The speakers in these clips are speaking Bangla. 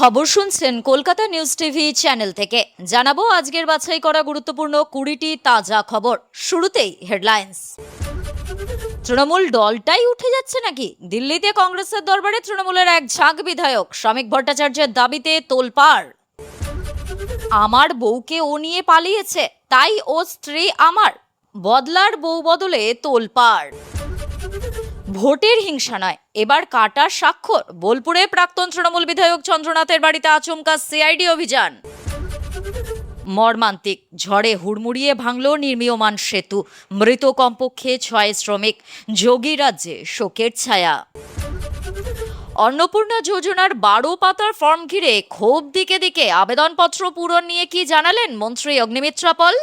খবর শুনছেন কলকাতা নিউজ টিভি চ্যানেল থেকে। জানাবো আজকের বাছাই করা গুরুত্বপূর্ণ 20টি তাজা খবর। শুরুতেই হেডলাইন্স। তৃণমূল দলটাই উঠে যাচ্ছে নাকি? দিল্লিতে কংগ্রেসের দরবারে তৃণমূলের এক ঝাঁক বিধায়ক শ্রমিক ভট্টাচার্যের দাবিতে তোলপাড়। আমার বউকে ও নিয়ে পালিয়েছে, তাই ও স্ত্রী আমার। বদলার বউ বদলে তোলপাড়। ভোটের হিংসা নয়, এবার কাটার স্বাক্ষর। বোলপুরে প্রাক্তন তৃণমূল বিধায়ক চন্দ্রনাথের বাড়িতে আচমকা সিআইডি অভিযান। মর্মান্তিক ঝড়ে হুড়মুড়িয়ে ভাঙল নির্মীয়মান সেতু। মৃত কমপক্ষে 6 শ্রমিক। যোগীরাজ্যে শোকের ছায়া। অন্নপূর্ণা যোজনার 12 পাতার ফর্ম ঘিরে ক্ষোভ দিকে দিকে। আবেদনপত্র পূরণ নিয়ে কি জানালেন মন্ত্রী অগ্নিমিত্রা পল?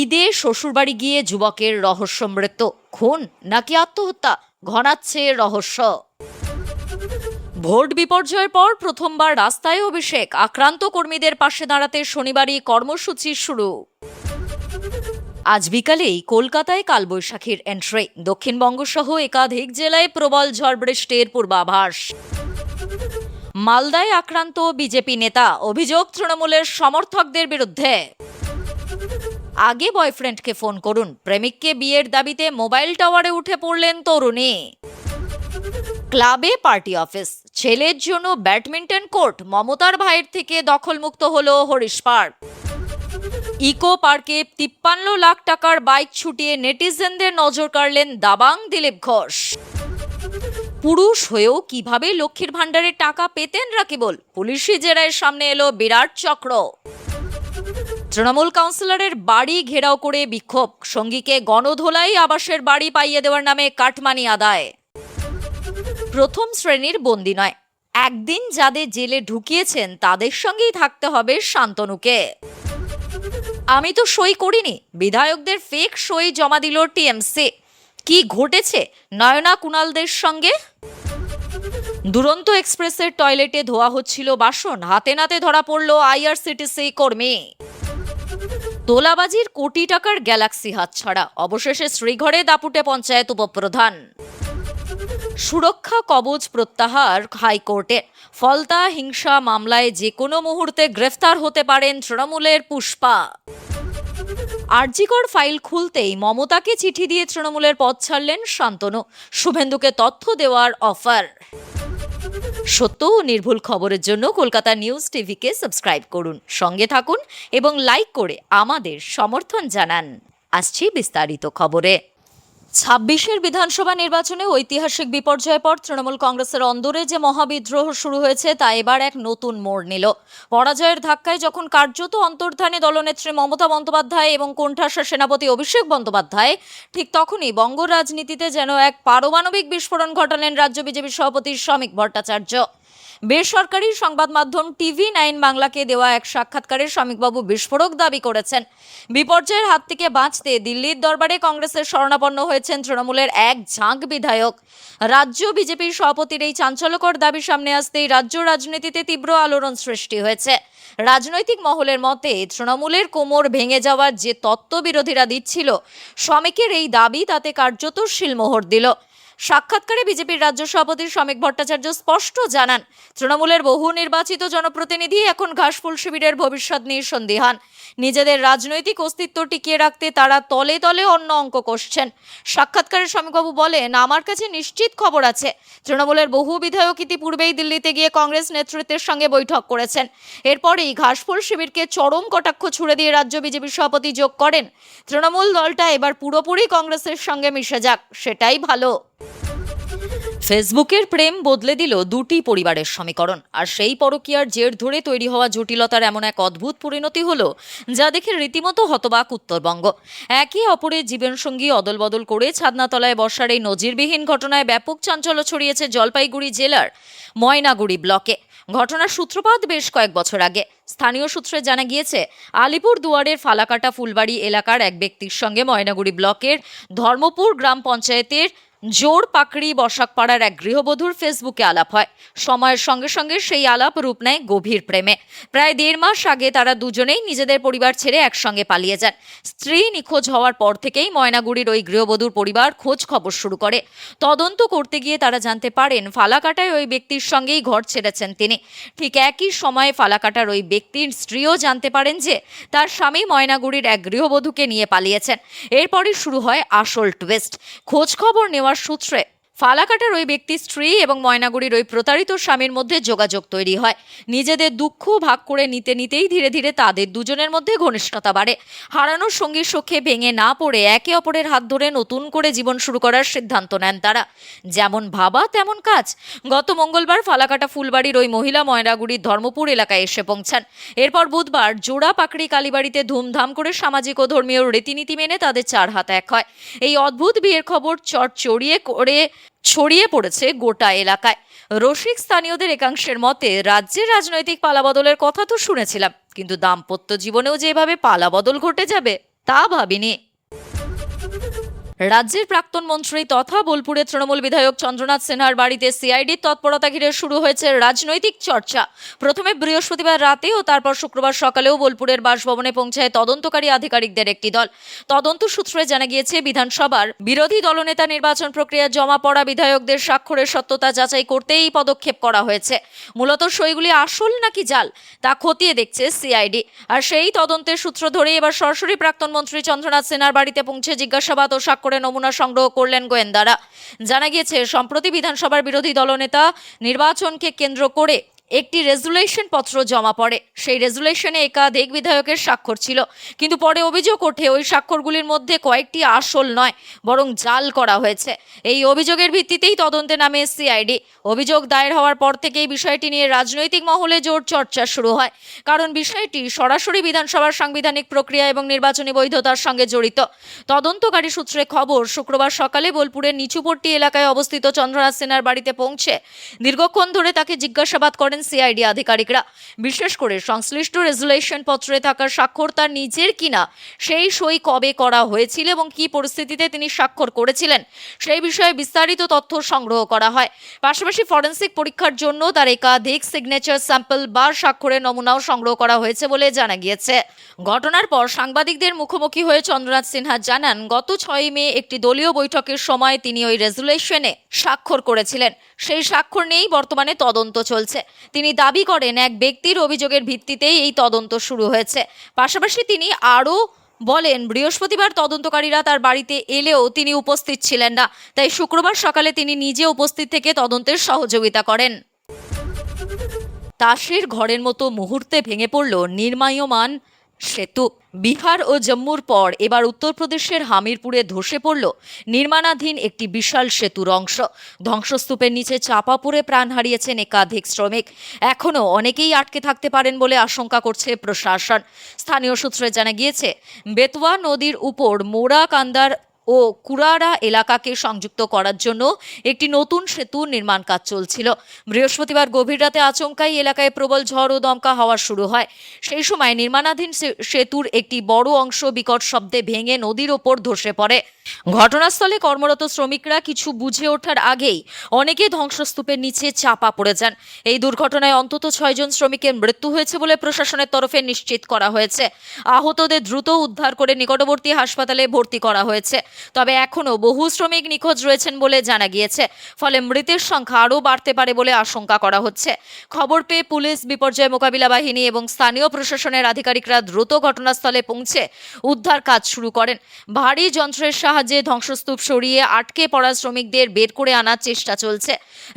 ঈদে শ্বশুরবাড়ি গিয়ে যুবকের রহস্য মৃত্যু। খুন নাকি আত্মহত্যা, ঘনাচ্ছে রহস্য। ভোট বিপর্যয়ের পর প্রথমবার রাস্তায় অভিষেক। আক্রান্ত কর্মীদের পাশে দাঁড়াতে শনিবারই কর্মসূচি শুরু। আজ বিকালেই কলকাতায় কালবৈশাখীর এন্ট্রি। দক্ষিণবঙ্গ সহ একাধিক জেলায় প্রবল ঝড় বৃষ্টির পূর্বাভাস। মালদায় আক্রান্ত বিজেপি নেতা। অভিযোগ তৃণমূলের সমর্থকদের বিরুদ্ধে। আগে বয়ফ্রেন্ডকে ফোন করুন, প্রেমিককে বিয়ের দাবিতে মোবাইল টাওয়ারে উঠে পড়লেন তরুণী। ক্লাবে পার্টি অফিস, ছেলের জন্য ব্যাডমিন্টন কোর্ট। মমতার ভাইয়ের থেকে দখলমুক্ত হলো হরিশ পার্ক। ইকো পার্কে 53 লাখ টাকার বাইক ছুটিয়ে নেটিজেনদের নজর কাড়লেন দাবাং দিলীপ ঘোষ। পুরুষ হয়েও কিভাবে লক্ষ্মীর ভাণ্ডারের টাকা পেতেন রাকিবুল? পুলিশি জেরায় সামনে এলো বিরাট চক্র। তৃণমূল কাউন্সিলরের বাড়ি ঘেরাও করে বিক্ষোভ। সঙ্গীকে গণধোলাই আবাসের বাড়ি পাইয়ে দেওয়ার নামে কাটমানি আদায়। প্রথম শ্রেণীর বন্দী নয়, একদিন যাদের জেলে ঢুকিয়েছেন তাদের সঙ্গেই থাকতে হবে শান্তনুকে। আমি তো সই করিনি, বিধায়কদের ফেক সই জমা দিল টিএমসি। কি ঘটেছে নয়না কুণালদের সঙ্গে? দুরন্ত এক্সপ্রেসের টয়লেটে ধোয়া হচ্ছিল বাসন, হাতে নাতে ধরা পড়ল আইআরসিটিসি কর্মী। তোলাবাজির কোটি টাকার গ্যালাক্সি হাতছাড়া। অবশেষে শ্রীঘরে দাপুটে পঞ্চায়েত উপপ্রধান। সুরক্ষা কবচ প্রত্যাহার হাইকোর্টে। ফলতা হিংসা মামলায় যে কোনো মুহূর্তে গ্রেফতার হতে পারেন তৃণমূলের পুষ্পা। আরজিকর ফাইল খুলতেই মমতাকে চিঠি দিয়ে তৃণমূলের পদ ছাড়লেন শান্তনু। শুভেন্দুকে তথ্য দেওয়ার অফার। সত্য ও নির্ভুল খবরের জন্য কলকাতা নিউজ টিভিকে সাবস্ক্রাইব করুন, সঙ্গে থাকুন এবং লাইক করে আমাদের সমর্থন জানান। আসছি বিস্তারিত খবরে। 26-এর বিধানসভা নির্বাচনে ঐতিহাসিক বিপর্যয়ের পর তৃণমূল কংগ্রেসের অন্দরে যে মহাবিদ্রোহ শুরু হয়েছে তা এবার এক নতুন মোড় নিল। পরাজয়ের ধাক্কায় যখন কার্যত অন্তর্ধানে দলনেত্রী মমতা বন্দ্যোপাধ্যায় এবং কোণঠাসা সেনাপতি অভিষেক বন্দ্যোপাধ্যায়, ঠিক তখনই বঙ্গ রাজনীতিতে যেন এক পারমাণবিক বিস্ফোরণ ঘটালেন রাজ্য বিজেপি সভাপতি শ্রমিক ভট্টাচার্য। বেসরকারি সংবাদ মাধ্যম TV9 বাংলাকে দেওয়া এক সাক্ষাৎকারে শ্রমিকবাবু বিস্ফোরক দাবি করেছেন। বিপর্যয়ের হাত থেকে বাঁচতে দিল্লির দরবারে কংগ্রেসের শরণাপন্ন হয়েছেন তৃণমূলের এক ঝাঁক বিধায়ক। রাজ্য বিজেপির সভাপতির এই চাঞ্চল্যকর দাবি সামনে আসতেই রাজ্য রাজনীতিতে তীব্র আলোড়ন সৃষ্টি হয়েছে। রাজনৈতিক মহলের মতে তৃণমূলের কোমর ভেঙে যাওয়ার যে তত্ত্ব বিরোধীরা দিচ্ছিল, শ্রমিকের এই দাবি তাতে কার্যত শিলমোহর দিল। সাক্ষাৎকারে বিজেপির রাজ্য সভাপতি শ্রমিক ভট্টাচার্য স্পষ্ট জানান, তৃণমূলের বহু নির্বাচিত জনপ্রতিনিধি এখন ঘাসফুল শিবিরের ভবিষ্যৎ নিয়ে সন্দিহান। নিজেদের রাজনৈতিক অস্তিত্ব টিকিয়ে রাখতে তারা তলে তলে অন্য অঙ্ক কষছেন। সাক্ষাৎকারে শ্রমিকবাবু বলেন, আমার কাছে নিশ্চিত খবর আছে, তৃণমূলের বহু বিধায়ক ইতিপূর্বেই দিল্লিতে গিয়ে কংগ্রেস নেতৃত্বের সঙ্গে বৈঠক করেছেন। এরপরেই ঘাসফুল শিবিরকে চরম কটাক্ষ ছুড়ে দিয়ে রাজ্য বিজেপি সভাপতি যোগ করেন, তৃণমূল দলটা এবার পুরোপুরি কংগ্রেসের সঙ্গে মিশে যাক, সেটাই ভালো। ফেসবুকের প্রেম বদলে দিল দুটি পরিবারের সমীকরণ। আর সেই পরকীয়ার জের ধরে তৈরি হওয়া জটিলতার এমন এক অদ্ভুত পরিণতি হলো, যা দেখে রীতিমতো হতবাক উত্তরবঙ্গ। একে অপরের জীবনসঙ্গী অদলবদল করে ছাদনাতলায় বসার এই নজিরবিহীন ঘটনায় ব্যাপক চাঞ্চল্য ছড়িয়েছে জলপাইগুড়ি জেলার ময়নাগুড়ি ব্লকে। ঘটনার সূত্রপাত বেশ কয়েক বছর আগে। স্থানীয় সূত্রে জানা গিয়েছে, আলিপুর দুয়ারের ফালাকাটা ফুলবাড়ি এলাকার এক ব্যক্তির সঙ্গে ময়নাগুড়ি ব্লকের ধর্মপুর গ্রাম পঞ্চায়েতের জোর পাকড়ি বসাকপাড়ার এক গৃহবধূর ফেসবুকে আলাপ হয়। সময়ের সঙ্গে সঙ্গে সেই আলাপ রূপ নেয় গভীর প্রেমে। প্রায় 1.5 মাস আগে তারা দুজনেই নিজেদের পরিবার ছেড়ে একসঙ্গে পালিয়ে যান। স্ত্রী নিখোঁজ হওয়ার পর থেকেই ময়নাগুড়ির ওই গৃহবধূর পরিবার খোঁজ খবর শুরু করে। তদন্ত করতে গিয়ে তারা জানতে পারেন ফালাকাটায় ওই ব্যক্তির সঙ্গেই ঘর ছেড়েছেন তিনি। ঠিক একই সময়ে ফালাকাটার ওই ব্যক্তির স্ত্রীও জানতে পারেন যে তার স্বামী ময়নাগুড়ির এক গৃহবধূকে নিয়ে পালিয়েছেন। এরপরই শুরু হয় আসল টুইস্ট। খোঁজ খবর নেওয়ার সূত্রে ফালাকাটার ওই ব্যক্তির স্ত্রী এবং ময়নাগুড়ির ওই প্রতারিত স্বামীর মধ্যে যোগাযোগ তৈরি হয়। নিজেদের দুঃখ ভাগ করে নিতে নিতেই ধীরে ধীরে তাদের দুজনের মধ্যে ঘনিষ্ঠতা বাড়ে। হারানোর সঙ্গী সখ্যে ভেঙে না পড়ে একে অপরের হাত ধরে নতুন করে জীবন শুরু করার সিদ্ধান্ত নেন তারা। যেমন ভাবা তেমন কাজ। গত মঙ্গলবার ফালাকাটা ফুলবাড়ির ওই মহিলা ময়নাগুড়ির ধর্মপুর এলাকায় এসে পৌঁছান। এরপর বুধবার জোড়া পাকড়ি কালীবাড়িতে ধুমধাম করে সামাজিক ও ধর্মীয় রীতিনীতি মেনে তাদের 4 হাত এক হয়। এই অদ্ভুত বিয়ের খবর ছড়িয়ে পড়েছে গোটা এলাকায়। রসিক স্থানীয়দের একাংশের মতে রাজ্যের রাজনৈতিক পালাবদলের কথা তো শুনেছিলাম, কিন্তু দাম্পত্য জীবনেও যেভাবে পালাবদল ঘটে যাবে তা ভাবিনি। রাজ্যের প্রাক্তন মন্ত্রী তথা বোলপুরের তৃণমূল বিধায়ক চন্দ্রনাথ সিনহার বাড়িতে সিআইডির তৎপরতা ঘিরে শুরু হয়েছে রাজনৈতিক চর্চা। প্রথমে বৃহস্পতিবার রাতে ও তারপর শুক্রবার সকালেও বোলপুরের বাসভবনে পৌঁছায় তদন্তকারী আধিকারিকদের একটি দল। তদন্ত সূত্রে জানা গিয়েছে বিধানসভার বিরোধী দলনেতা নির্বাচন প্রক্রিয়ায় জমা পড়া বিধায়কদের স্বাক্ষরের সত্যতা যাচাই করতেই এই পদক্ষেপ করা হয়েছে। মূলত সইগুলি আসল নাকি জাল তা খতিয়ে দেখছে সিআইডি। আর সেই তদন্তের সূত্র ধরে এবার সরাসরি প্রাক্তন মন্ত্রী চন্দ্রনাথ সিনহার বাড়িতে পৌঁছে জিজ্ঞাসাবাদ ও স্বাক্ষর নমুনা সংগ্রহ করলেন গোয়েন্দারা। জানা গিয়েছে সম্প্রতি বিধানসভার বিরোধী দলনেতা নির্বাচনকে কেন্দ্র করে একটি রেজুলেশন পত্র জমা পড়ে। সেই রেজুলেশনে একাধিক বিধায়কের স্বাক্ষর ছিল, কিন্তু পরে অভিযোগ ওঠে ওই স্বাক্ষরগুলির মধ্যে কয়েকটি আসল নয়, বরং জাল করা হয়েছে। এই অভিযোগের ভিত্তিতেই তদন্তে নামে সিআইডি। অভিযোগ দায়ের হওয়ার পর থেকেই বিষয়টি নিয়ে রাজনৈতিক মহলে জোর চর্চা শুরু হয়, কারণ বিষয়টি সরাসরি বিধানসভার সাংবিধানিক প্রক্রিয়া এবং নির্বাচনী বৈধতার সঙ্গে জড়িত। তদন্তকারী সূত্রে খবর, শুক্রবার সকালে বোলপুরের নিচুপট্টি এলাকায় অবস্থিত চন্দ্রনাথ সিনহার বাড়িতে পৌঁছে দীর্ঘক্ষণ ধরে তাকে জিজ্ঞাসাবাদ করেন সিআইডি আধিকারিকরা। বিশেষ করে সংশ্লিষ্ট রেজুলেশন পত্রে থাকা স্বাক্ষর তার নিজের কিনা, সেই সই কবে করা হয়েছিল এবং কী পরিস্থিতিতে তিনি স্বাক্ষর করেছিলেন সেই বিষয়ে বিস্তারিত তথ্য সংগ্রহ করা হয়। পাশাপাশি ফরেনসিক পরীক্ষার জন্য তার একাধিক সিগনেচার স্যাম্পল বা স্বাক্ষরের নমুনাও সংগ্রহ করা হয়েছে বলে জানা গিয়েছে। ঘটনার পর সাংবাদিকদের মুখোমুখি হয়ে চন্দ্রনাথ সিনহা জানান, গত 6 মে একটি দলীয় বৈঠকের সময় তিনি ওই রেজুলেশনে স্বাক্ষর করেছিলেন। সেই স্বাক্ষর নিয়েই বর্তমানে তদন্ত চলছে। তিনি দাবি করেন এক ব্যক্তির অভিযোগের ভিত্তিতেই এই তদন্ত শুরু হয়েছে। পাশাপাশি তিনি আরও বলেন, বৃহস্পতিবার তদন্তকারীরা তার বাড়িতে এলেও তিনি উপস্থিত ছিলেন না, তাই শুক্রবার সকালে তিনি নিজে উপস্থিত থেকে তদন্তের সহযোগিতা করেন। তাসের ঘরের মতো মুহূর্তে ভেঙে পড়ল নির্মায়মান সেতু। বিহার ও জম্মুর পর এবার উত্তরপ্রদেশের হামিরপুরে ধসে পড়ল নির্মাণাধীন একটি বিশাল সেতুর অংশ। ধ্বংসস্তূপের নিচে চাপা পড়ে প্রাণ হারিয়েছেন একাধিক শ্রমিক। এখনও অনেকেই আটকে থাকতে পারেন বলে আশঙ্কা করছে প্রশাসন। স্থানীয় সূত্রে জানা গিয়েছে, বেতওয়া নদীর উপর মোরাকান্দার ও কুরারা এলাকাকে সংযুক্ত করার জন্য একটি নতুন সেতু নির্মাণ কাজ চলছিল। বৃহস্পতিবার গভীর রাতে আচমকাই এলাকায় প্রবল ঝড় ও দমকা হাওয়া শুরু হয়। সেই সময় নির্মাণাধীন সেতুর একটি বড় অংশ বিকট শব্দে ভেঙে নদীর ওপর ধসে পড়ে। ঘটনাস্থলে কর্মরত শ্রমিকরা কিছু বুঝে ওঠার আগেই অনেকে ধ্বংসস্তূপের নিচে চাপা পড়ে যান। এই দুর্ঘটনায় অন্তত 6 জন শ্রমিকের মৃত্যু হয়েছে বলে প্রশাসনের তরফে নিশ্চিত করা হয়েছে। আহতদের দ্রুত উদ্ধার করে নিকটবর্তী হাসপাতালে ভর্তি করা হয়েছে। তবে এখনও বহু শ্রমিক নিখোঁজ রয়েছেন বলে জানা গিয়েছে, ফলে মৃতের সংখ্যা আরও বাড়তে পারে বলে আশঙ্কা করা হচ্ছে। খবর পেয়ে পুলিশ, বিপর্যয় মোকাবিলা বাহিনী এবং স্থানীয় প্রশাসনের আধিকারিকরা দ্রুত ঘটনাস্থলে পৌঁছে উদ্ধার কাজ শুরু করেন। ভারী যন্ত্রের সাহায্যে ধ্বংসস্তূপ সরিয়ে আটকে পড়া শ্রমিকদের বের করে আনার চেষ্টা চলছে।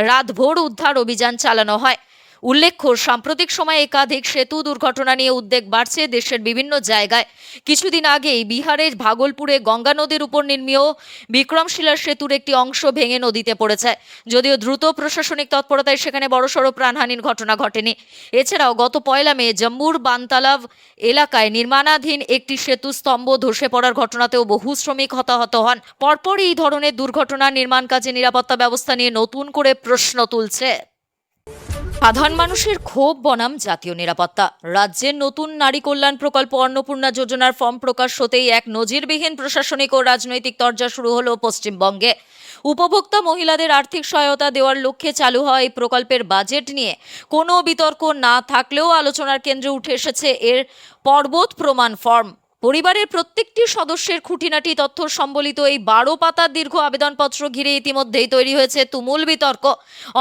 রাতভর উদ্ধার অভিযান চালানো হয়। উল্লেখ্য, সাম্প্রতিক সময়ে একাধিক সেতু দুর্ঘটনা নিয়ে উদ্বেগ বাড়ছে দেশের বিভিন্ন জায়গায়। কিছুদিন আগেই বিহারের ভাগলপুরে গঙ্গা নদীর উপর নির্মীয় বিক্রমশিলা সেতুর একটি অংশ ভেঙে নদীতে পড়েছে। যদিও দ্রুত প্রশাসনিক তৎপরতায় সেখানে বড়সড় প্রাণহানির ঘটনা ঘটেনি। এছাড়াও গত 1 মে জম্মুর বানতালাভ এলাকায় নির্মাণাধীন একটি সেতু স্তম্ভ ধসে পড়ার ঘটনাতেও বহু শ্রমিক হতাহত হন। পরপর এই ধরনের দুর্ঘটনা নির্মাণ কাজে নিরাপত্তা ব্যবস্থা নিয়ে নতুন করে প্রশ্ন তুলছে। সাধারণ মানুষের ক্ষোভ বনাম জাতীয় নিরাপত্তা। রাজ্যের নতুন নারী কল্যাণ প্রকল্প অন্নপূর্ণা যোজনার ফর্ম প্রকাশ হতেই এক নজিরবিহীন প্রশাসনিক ও রাজনৈতিক তরজা শুরু হলো পশ্চিমবঙ্গে। উপভোক্তা মহিলাদের আর্থিক সহায়তা দেওয়ার লক্ষ্যে চালু হওয়া এই প্রকল্পের বাজেট নিয়ে কোনো বিতর্ক না থাকলেও আলোচনার কেন্দ্রে উঠে এসেছে এর পর্বত প্রমাণ ফর্ম। পরিবারের প্রত্যেকটি সদস্যের খুঁটিনাটি তথ্য সম্বলিত এই 12 পাতার দীর্ঘ আবেদনপত্র ঘিরে ইতিমধ্যেই তৈরি হয়েছে তুমুল বিতর্ক।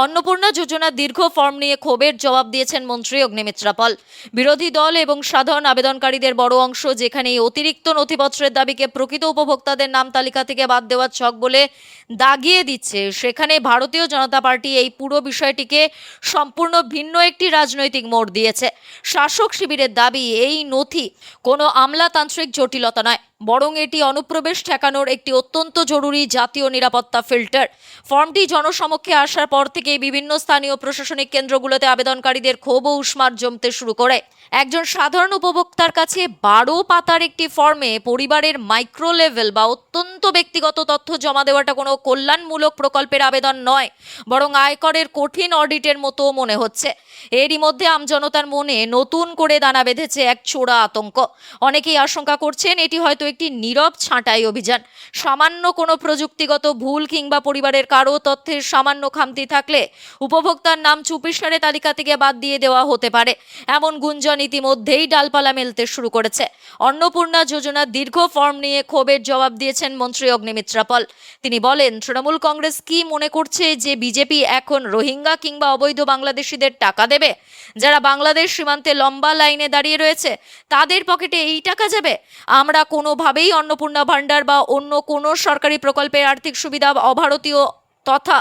অন্নপূর্ণা যোজনার দীর্ঘ ফর্ম নিয়ে ক্ষোভের জবাব দিয়েছেন মন্ত্রী অগ্নিমিত্রা পাল। বিরোধী দল এবং সাধারণ আবেদনকারীদের বড় অংশ যেখানে এই অতিরিক্ত নথিপত্রের দাবিকে প্রকৃত উপভোক্তাদের নাম তালিকা থেকে বাদ দেওয়ার ছক বলে দাগিয়ে দিচ্ছে, সেখানে ভারতীয় জনতা পার্টি এই পুরো বিষয়টিকে সম্পূর্ণ ভিন্ন একটি রাজনৈতিক মোড় দিয়েছে। শাসক শিবিরের দাবি এই নথি কোনো আমলাতান্ত্রিক জটিলতা নয়, বরং এটি অনুপ্রবেশ ঠেকানোর একটি অত্যন্ত জরুরি জাতীয় নিরাপত্তা ফিল্টার। ফর্মটি জনসমক্ষে আসার পর থেকে বিভিন্ন স্থানীয় প্রশাসনিক কেন্দ্রগুলোতে আবেদনকারীদের ক্ষোভ ও উষ্মার জমতে শুরু করে। একজন সাধারণ উপভোক্তার কাছে 12 পাতার একটি ফর্মে পরিবারের মাইক্রো লেভেল বা অত্যন্ত ব্যক্তিগত তথ্য জমা দেওয়াটা কোনো কল্যাণমূলক প্রকল্পের আবেদন নয়, বরং আয়করের কঠিন অডিটের মতো মনে হচ্ছে। এরই মধ্যে আমজনতার মনে নতুন করে দানা বেঁধেছে এক চোরা আতঙ্ক। অনেকেই আশঙ্কা করছেন এটি হয়তো একটি নীরব ছাঁটাই অভিযান। সামান্য কোনো প্রযুক্তিগত ভুল কিংবা পরিবারের কারো তথ্যের সামান্য খামতি থাকলে উপভোক্তার নাম চুপিসারে তালিকা থেকে বাদ দিয়ে দেওয়া হতে পারে, এমন গুঞ্জন ইতিমধ্যেই ডালপালা মেলতে শুরু করেছে। অন্নপূর্ণা যোজনার দীর্ঘ ফর্ম নিয়ে ক্ষোভের জবাব দিয়েছেন মন্ত্রী অগ্নিমিত্রা পাল। তিনি বলেন, তৃণমূল কংগ্রেস কি মনে করছে যে বিজেপি এখন রোহিঙ্গা কিংবা অবৈধ বাংলাদেশিদের টাকা দেবে? যারা বাংলাদেশ সীমান্তে লম্বা লাইনে দাঁড়িয়ে রয়েছে তাদের পকেটে এই টাকা যাবে? আমরা কোনোভাবেই অন্নপূর্ণা ভাণ্ডার বা অন্য কোনো সরকারি প্রকল্পের আর্থিক সুবিধা অভারতীয় তথা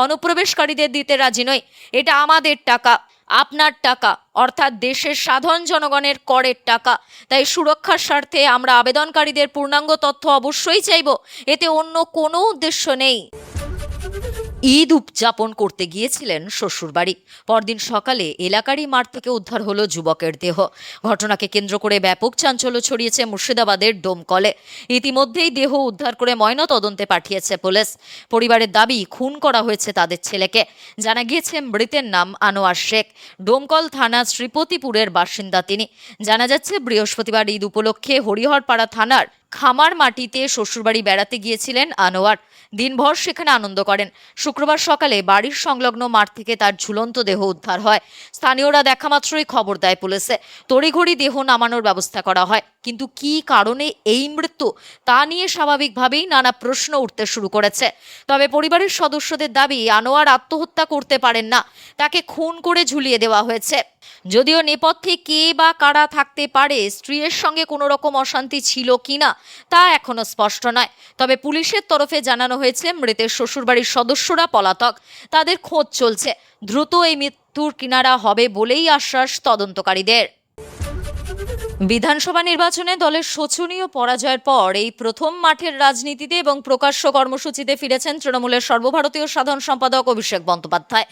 অনুপ্রবেশকারীদের দিতে রাজি নই। এটা আমাদের টাকা, আপনার টাকা, অর্থাৎ দেশের সাধারণ জনগণের করের টাকা। তাই সুরক্ষার স্বার্থে আমরা আবেদনকারীদের পূর্ণাঙ্গ তথ্য অবশ্যই চাইব, এতে অন্য কোনো উদ্দেশ্য নেই। ঈদ উদযাপন করতে গিয়েছিলেন শ্বশুরবাড়ি। পরদিন সকালে এলাকারই মাঠ থেকে উদ্ধার হলো যুবকের দেহ। ঘটনাকে কেন্দ্র করে ব্যাপক চাঞ্চল্য ছড়িয়েছে মুর্শিদাবাদের ডোমকলে। ইতিমধ্যেই দেহ উদ্ধার করে ময়নাতদন্তে পাঠিয়েছে পুলিশ। পরিবারের দাবি খুন করা হয়েছে তাদের ছেলেকে। জানা গিয়েছে মৃতের নাম আনোয়ার শেখ, ডোমকল থানা শ্রীপতিপুরের বাসিন্দা তিনি। জানা যাচ্ছে বৃহস্পতিবার ঈদ উপলক্ষে হরিহরপাড়া থানার খামার মাটিতে শ্বশুরবাড়ি বেড়াতে গিয়েছিলেন আনোয়ার। দিনভর সেখানে আনন্দ করেন। শুক্রবার সকালে বাড়ির সংলগ্ন মাঠ থেকে তার ঝুলন্ত দেহ উদ্ধার হয়। স্থানীয়রা দেখা মাত্রই খবর দেয় পুলিশে। তড়িঘড়ি দেহ নামানোর ব্যবস্থা করা হয়, কিন্তু কী কারণে এই মৃত্যু তা নিয়ে স্বাভাবিকভাবেই নানা প্রশ্ন উঠতে শুরু করেছে। তবে পরিবারের সদস্যদের দাবি আনোয়ার আত্মহত্যা করতে পারেন না, তাকে খুন করে ঝুলিয়ে দেওয়া হয়েছে। যদিও নেপথ্যে কে বা কারা থাকতে পারে, স্ত্রীর সঙ্গে কোনো রকম অশান্তি ছিল কিনা তা এখনো স্পষ্ট নয়। তবে পুলিশের তরফে জানানো হয়েছে মৃতের শ্বশুরবাড়ির সদস্যরা পলাতক, তাদের খোঁজ চলছে। দ্রুত এই মৃত্যুর কিনারা হবে বলেই আশ্বাস তদন্তকারীদের। বিধানসভা নির্বাচনে দলের শোচনীয় পরাজয়ের পর এই প্রথম মাঠের রাজনীতিতে এবং প্রকাশ্য কর্মসূচিতে ফিরেছেন তৃণমূলের সর্বভারতীয় সাধারণ সম্পাদক অভিষেক বন্দ্যোপাধ্যায়।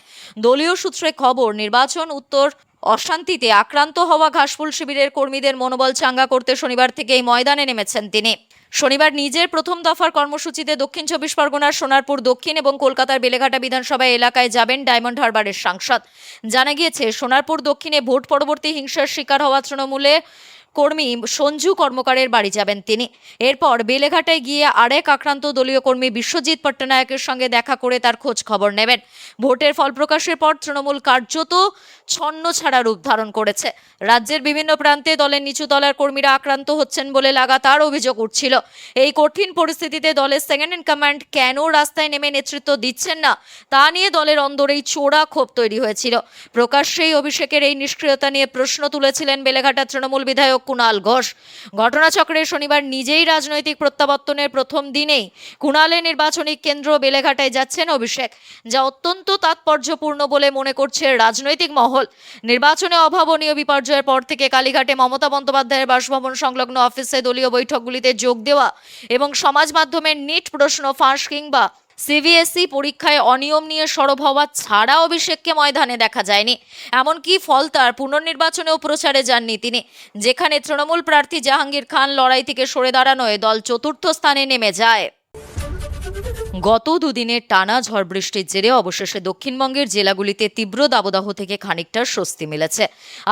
দলীয় সূত্রে খবর, নির্বাচন উত্তর অশান্তিতে আক্রান্ত হওয়া ঘাসফুল শিবিরের কর্মীদের মনোবল চাঙ্গা করতে শনিবার থেকে এই ময়দানে নেমেছেন তিনি। শনিবার নিজের প্রথম দফার কর্মসূচিতে দক্ষিণ 24 পরগনার সোনারপুর দক্ষিণ এবং কলকাতার বেলেঘাটা বিধানসভা এলাকায় যাবেন ডায়মন্ড হারবারের সাংসদ। জানা গিয়েছে, সোনারপুর দক্ষিণে ভোট পরবর্তী হিংসার শিকার হওয়া তৃণমূলে কর্মী সঞ্জু কর্মকারের বাড়ি যাবেন তিনি। এরপর বেলেঘাটায় গিয়ে আরেক আক্রান্ত দলীয় কর্মী বিশ্বজিৎ পট্টনায়কের সঙ্গে দেখা করে তার খোঁজ খবর নেবেন। ভোটের ফল প্রকাশের পর তৃণমূল কার্যত ছন্ন ছাড়া রূপ ধারণ করেছে। রাজ্যের বিভিন্ন প্রান্তে দলের নিচু তলার কর্মীরা আক্রান্ত হচ্ছেন বলে লাগাতার অভিযোগ উঠছিল। এই কঠিন পরিস্থিতিতে দলের সেকেন্ড ইন কমান্ড কেন রাস্তায় নেমে নেতৃত্ব দিচ্ছেন না তা নিয়ে দলের অন্দরেই চোরা ক্ষোভ তৈরি হয়েছিল। প্রকাশ্যেই অভিষেকের এই নিষ্ক্রিয়তা নিয়ে প্রশ্ন তুলেছিলেন বেলেঘাটা তৃণমূল বিধায়ক কুণাল ঘোষ। ঘটনাচক্রে শনিবার নিজেই রাজনৈতিক প্রত্যাবর্তনের প্রথম দিনেই কুণালের নির্বাচনী কেন্দ্র বেলেঘাটায় যাচ্ছেন অভিষেক, যা অত্যন্ত তাৎপর্যপূর্ণ বলে মনে করছে রাজনৈতিক মহল। নির্বাচনে অভাবনীয় বিপর্যয়ের পর থেকে কালীঘাটে মমতা বন্দ্যোপাধ্যায়ের বাসভবন সংলগ্ন অফিসে দলীয় বৈঠকগুলিতে যোগ দেওয়া এবং সমাজ মাধ্যমের নিট প্রশ্ন ফাঁস কিংবা সিবিএসই পরীক্ষায় অনিয়ম নিয়ে সরব হওয়া ছাড়া অভিষেককে ময়দানে দেখা যায়নি। এমনকি ফলতার পুনর্নির্বাচনেও প্রচারে যাননি তিনি, যেখানে তৃণমূল প্রার্থী জাহাঙ্গীর খান লড়াই থেকে সরে দাঁড়ানোয় দল চতুর্থ স্থানে নেমে যায়। গত দুদিনের টানা ঝড় বৃষ্টির জেরে অবশেষে দক্ষিণবঙ্গের জেলাগুলিতে তীব্র দাবদাহ থেকে খানিকটা স্বস্তি মিলেছে।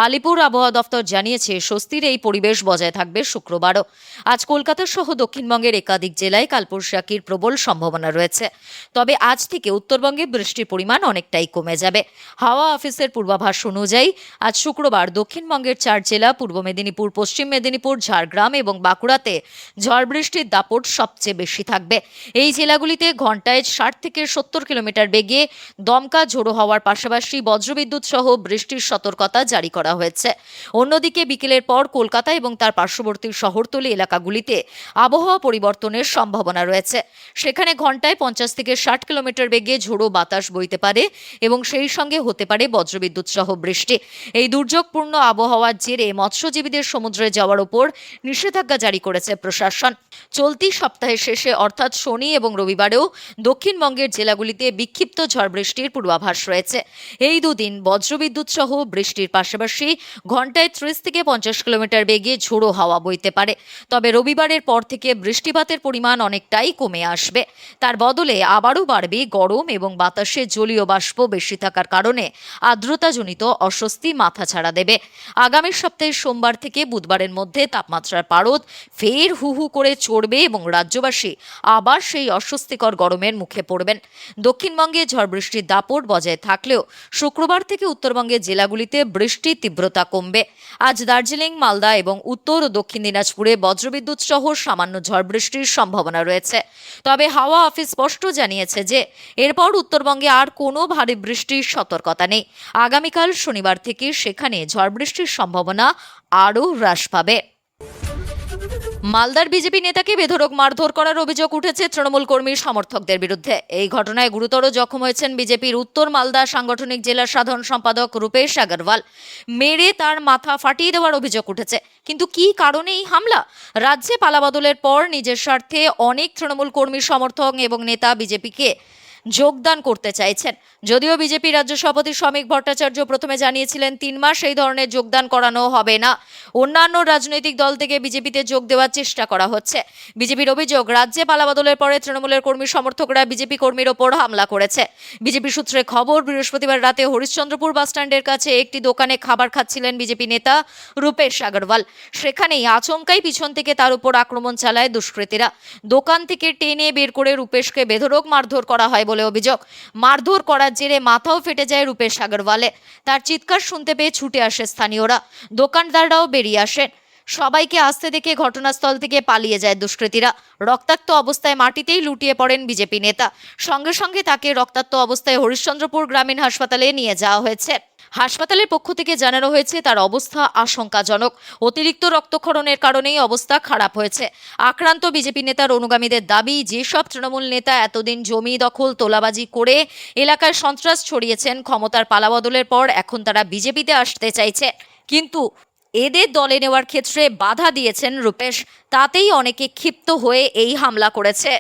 আলিপুর আবহাওয়া দফতর জানিয়েছে স্বস্তির এই পরিবেশ বজায় থাকবে শুক্রবারও। আজ কলকাতা সহ দক্ষিণবঙ্গের একাধিক জেলায় কালবৈশাখীর প্রবল সম্ভাবনা রয়েছে। তবে আজ থেকে উত্তরবঙ্গে বৃষ্টির পরিমাণ অনেকটাই কমে যাবে। হাওয়া অফিসের পূর্বাভাস অনুযায়ী আজ শুক্রবার দক্ষিণবঙ্গের 4 জেলা পূর্ব মেদিনীপুর, পশ্চিম মেদিনীপুর, ঝাড়গ্রাম এবং বাঁকুড়াতে ঝড় বৃষ্টির দাপট সবচেয়ে বেশি থাকবে। এই জেলাগুলিতে ঘন্টায় 60 থেকে 70 কিলোমিটার বেগে দমকা ঝোড়ো হওয়ার পাশাপাশি বজ্রবিদ্যুৎ সহ বৃষ্টির সতর্কতা জারি করা হয়েছে। অন্যদিকে বিকেলের পর কলকাতা এবং তার পার্শ্ববর্তী শহরতলি এলাকাগুলিতে আবহাওয়া পরিবর্তনের সম্ভাবনা রয়েছে। সেখানে ঘন্টায় 50 থেকে 60 কিলোমিটার বেগে ঝোড়ো বাতাস বইতে পারে এবং সেই সঙ্গে হতে পারে বজ্রবিদ্যুৎ সহ বৃষ্টি। এই দুর্যোগপূর্ণ আবহাওয়ার জেরে মৎস্যজীবীদের সমুদ্রে যাওয়ার উপর নিষেধাজ্ঞা জারি করেছে প্রশাসন। চলতি সপ্তাহের শেষে অর্থাৎ শনি এবং রবিবারেও দক্ষিণবঙ্গের জেলাগুলিতে বিক্ষিপ্ত ঝড় বৃষ্টির পূর্বাভাস রয়েছে। এই দুদিন বজ্রবিদ্যুৎ সহ বৃষ্টির পাশাপাশি ঘন্টায় 30 থেকে 50 কিলোমিটার বেগে ঝোড়ো হাওয়া বইতে পারে। তবে রবিবারের পর থেকে বৃষ্টিপাতের পরিমাণ অনেকটাই কমে আসবে। তার বদলে আবারও বাড়বে গরম এবং বাতাসে জলীয় বাষ্প বেশি থাকার কারণে আর্দ্রতাজনিত অস্বস্তি মাথাছাড়া দেবে। আগামী সপ্তাহের সোমবার থেকে বুধবারের মধ্যে তাপমাত্রার পারদ ফের হু হু করে চড়বে এবং রাজ্যবাসী আবার সেই অস্বস্তিকর গরমের মুখে পড়বেন। দক্ষিণবঙ্গে ঝড় বৃষ্টির দাপট বজায় থাকলেও শুক্রবার থেকে উত্তরবঙ্গের জেলাগুলিতে বৃষ্টির তীব্রতা কমবে। আজ দার্জিলিং, মালদা এবং উত্তর ও দক্ষিণ দিনাজপুরে বজ্রবিদ্যুৎ সহ সামান্য ঝড় বৃষ্টির সম্ভাবনা রয়েছে। তবে হাওয়া অফিস স্পষ্ট জানিয়েছে যে এরপর উত্তরবঙ্গে আর কোনো ভারী বৃষ্টির সতর্কতা নেই। আগামীকাল শনিবার থেকে সেখানে ঝড় বৃষ্টির সম্ভাবনা আরও হ্রাস পাবে। মালদার বিজেপি নেতাকে বেধড়ক মারধর করার অভিযোগ উঠেছে তৃণমূল কর্মীর সমর্থকদের বিরুদ্ধে। এই ঘটনায় গুরুতর জখম হয়েছেন বিজেপির উত্তর মালদা সাংগঠনিক জেলার সাধারণ সম্পাদক রূপেশ আগরওয়াল। মেরে তার মাথা ফাটিয়ে দেওয়ার অভিযোগ উঠেছে। কিন্তু কী কারণে এই হামলা? রাজ্যে পালাবদলের পর নিজের স্বার্থে অনেক তৃণমূল কর্মী সমর্থক এবং নেতা বিজেপিকে যোগদান করতে চাইছেন। যদিও বিজেপি রাজ্য সভাপতি শ্রমিক ভট্টাচার্য প্রথমে জানিয়েছিলেন 3 মাস এই ধরনের যোগদান করানো হবে না। অন্যান্য রাজনৈতিক দল থেকে বিজেপিতে যোগ দেওয়ার চেষ্টা করা হচ্ছে। বিজেপির অভিযোগ, রাজ্যে পালাবদলের পরে তৃণমূলের কর্মী সমর্থকরা বিজেপি কর্মীর ওপর হামলা করেছে। বিজেপি সূত্রে খবর, বৃহস্পতিবার রাতে হরিশ্চন্দ্রপুর বাসস্ট্যান্ডের কাছে একটি দোকানে খাবার খাচ্ছিলেন বিজেপি নেতা রূপেশ আগরওয়াল। সেখানেই আচমকাই পিছন থেকে তার উপর আক্রমণ চালায় দুষ্কৃতীরা। দোকান থেকে টেনে বের করে রূপেশকে বেধড়ক মারধর করা হয় বলে অভিযোগ। মারধর করার জেরে মাথাও ফেটে যায় রূপেশ আগরওয়ালে। তার চিৎকার শুনতে পেয়ে ছুটে আসে স্থানীয়রা। দোকানদাররাও বেরিয়ে আসেন। সবাইকে আসতে দেখে ঘটনাস্থল থেকে পালিয়ে যায় দুষ্কৃতীরা। রক্তাক্ত অবস্থায় মাটিতেই লুটিয়ে পড়েন বিজেপি নেতা। সঙ্গে সঙ্গে তাকে রক্তাক্ত অবস্থায় হরিশ্চন্দ্রপুর গ্রামীণ হাসপাতালে নিয়ে যাওয়া হয়েছে। হাসপাতালের পক্ষ থেকে জানানো হয়েছে তার অবস্থা আশঙ্কাজনক। অতিরিক্ত রক্তক্ষরণের কারণেই অবস্থা খারাপ হয়েছে। আক্রান্ত বিজেপি নেতার অনুগামীদের দাবি, যেসব তৃণমূল নেতা এতদিন জমি দখল, তোলাবাজি করে এলাকায় সন্ত্রাস ছড়িয়েছেন, ক্ষমতার পালাবদলের পর এখন তারা বিজেপিতে আসতে চাইছে, কিন্তু এদের দলে নেওয়ার ক্ষেত্রে বাধা দিয়েছেন রূপেশ। তাতেই অনেকে ক্ষিপ্ত হয়ে এই হামলা করেছে।